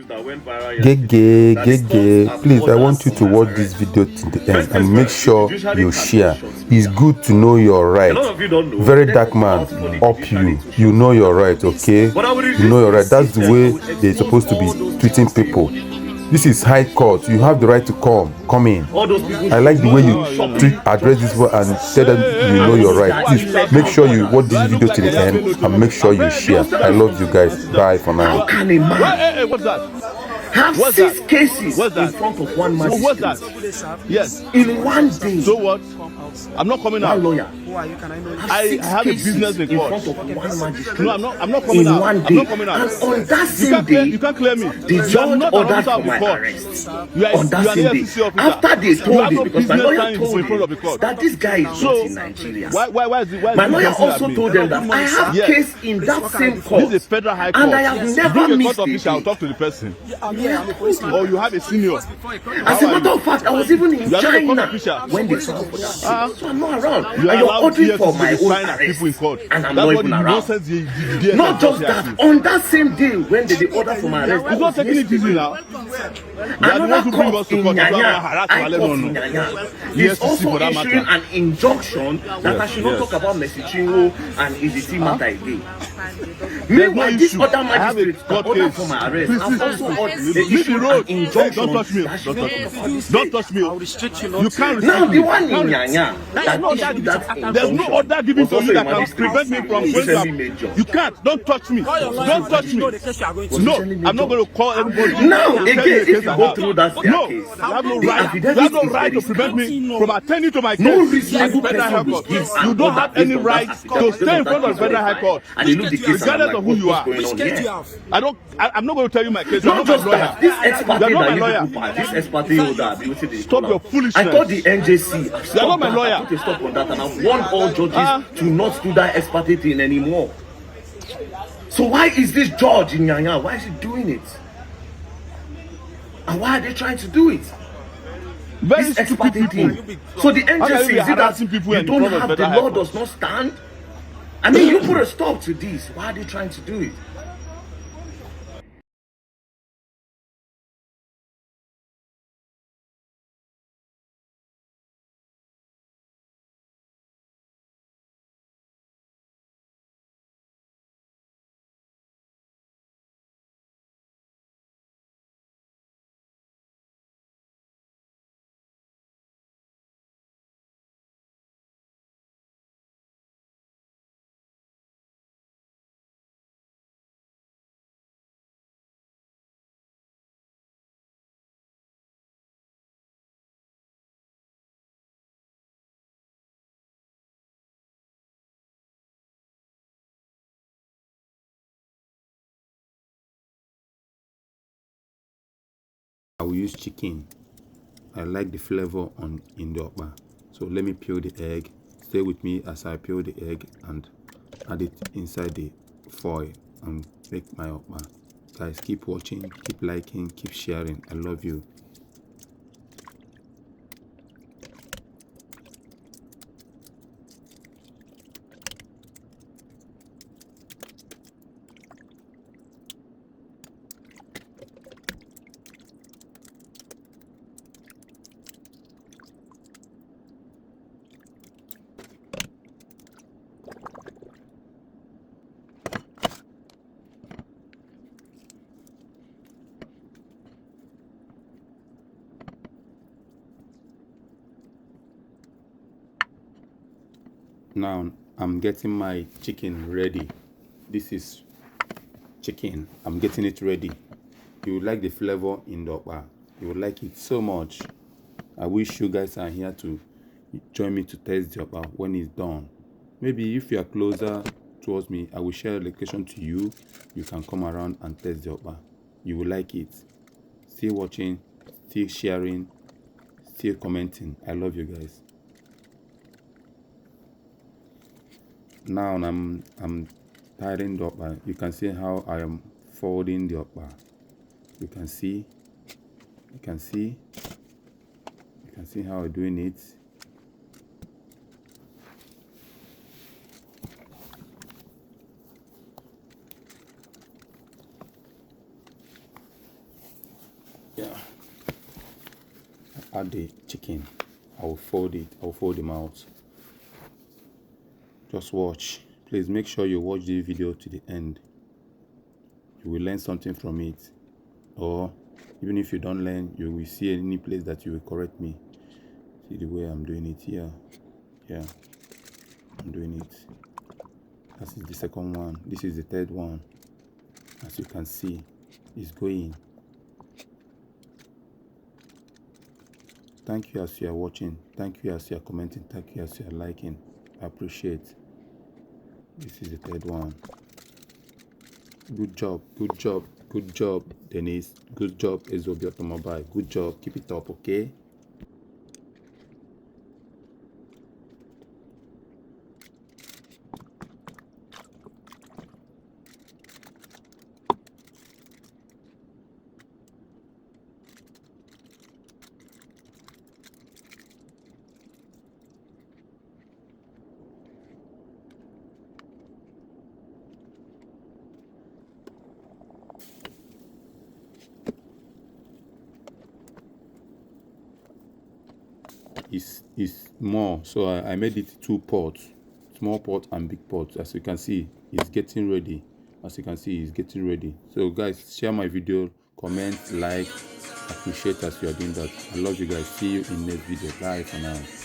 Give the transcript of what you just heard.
Gege, please, I want you to watch this video to the end and make sure you share. It's good to know your right. Very dark man, up you. You know your right, okay? You know your right. That's the way they're supposed to be treating people. This is high court. You have the right to come in. I like the way you address this one and tell them you know your right. Please make sure you watch this video to the end and make sure you share. I love you guys. Bye for now. How can a man what's that? have What's 6 that? cases What's that? in front of one magistrate? So what's that? Yes. In one day. So what? I'm not coming out. One lawyer. Who are you? Can I know you? I have a business in in court. front of one magistrate. No, I'm not coming in out. one day. I'm not coming out. And on that same day, you can't clear me. the You are judge not ordered an for officer my of the court. arrest. You are On that an same day, EFCC officer. after they You told have me, no because my business lawyer standing told in front of the me court. that this guy is So, not in Nigeria. Why is My lawyer pointing also at me? told them that I have Yes. case in that same court. This is a federal high court. And I have never Bring a missed court a official. I'll day. talk to the person. I'm a policeman. Or you have a senior. As a matter of fact, I was even in You are not a court China official. when they saw for that. So I'm not around. You are And you're allowed ordering here for to my be own signed at arrest. people in court. And I'm That's not what even the around. nonsense the DSS Not just does that, here. on that same day when they order for my arrest, It's not taking it easy now. another bring us court to in court. Nyanya, Harass I our court level, in no. Nyanya, Yes, is also for that issuing matter. an injunction that I should not yes. talk about Messi Chinwo and Iziti matter again. There's Meanwhile, no this issue. other I have a magistrate that court ordered case. for my arrest, Please, I've please, also leave the issued an road. Hey, injunction. don't touch me. that I should Don't not touch talk about me. this Don't case. touch me. I'll restrict you not You to. can't Now, restrict the me. one in Nyanya that no issued that There's no order given to you that can prevent me from going Officially to. made judge. You can't. Don't touch me. Don't touch me. No, I'm not going to call anybody. Now, to tell again, you a if case you I go have. through that No, case, you have no the right. You affidavit have no is right to very prevent me from attending to my case. no at the reasonable Federal High person will Court. give You an don't order have any based on right that to affidavit, stay in front of the based on Federal High that Court. and they look the case and I'm Regardless like, of who you what's are. going on here? I'm not going to tell you my case. You're Not not just my lawyer. that, this ex parte You're not my that lawyer. you people are, this ex parte holder, Stop your foolishness. I thought the NJC You're not my lawyer. I put a stop on that and I've warned all judges to not do that ex parte thing anymore. So why is this judge in Nyanya? Why is he doing it? And why are they trying to do it? Very This ex stupid parte people. thing. So the can you NJC be is it that harassing people you in don't front of have the Federal law High Court? does not stand? I mean, you put a stop to this. Why are they trying to do it? I will use chicken. I like the flavor in the okpa. So let me peel the egg. Stay with me as I peel the egg and add it inside the foil and make my okpa. Guys, keep watching, keep liking, keep sharing. I love you. Now I'm getting my chicken ready. This is chicken. I'm getting it ready. You will like the flavor in the okpa. You will like it so much. I wish you guys are here to join me to taste the okpa when it's done. Maybe if you are closer towards me, I will share a location to you. You can come around and taste the okpa. You will like it. Still watching, still sharing, still commenting. I love you guys. Now I'm tidying the okpa. You can see how I am folding the okpa. You can see how I'm doing it. Yeah, add the chicken. I will fold it. I will fold them out. Just watch. Please make sure you watch the video to the end. You will learn something from it, or even if you don't learn, you will see any place that you will correct me. See the way I'm doing it here. Yeah, I'm doing it. This is the second one. This is the third one. As you can see, it's going. Thank you as you are watching. Thank you as you are commenting. Thank you as you are liking. I appreciate. This is the third one. Good job, good job, good job, Denise. Good job, Ezobi Automobile. Good job. Keep it up, okay? Is more, so I made it 2 pots, small pot and big pot. As you can see, it's getting ready. As you can see, it's getting ready. So guys, share my video, comment, like, appreciate as you are doing that. I love you guys. See you in next video. Bye for now.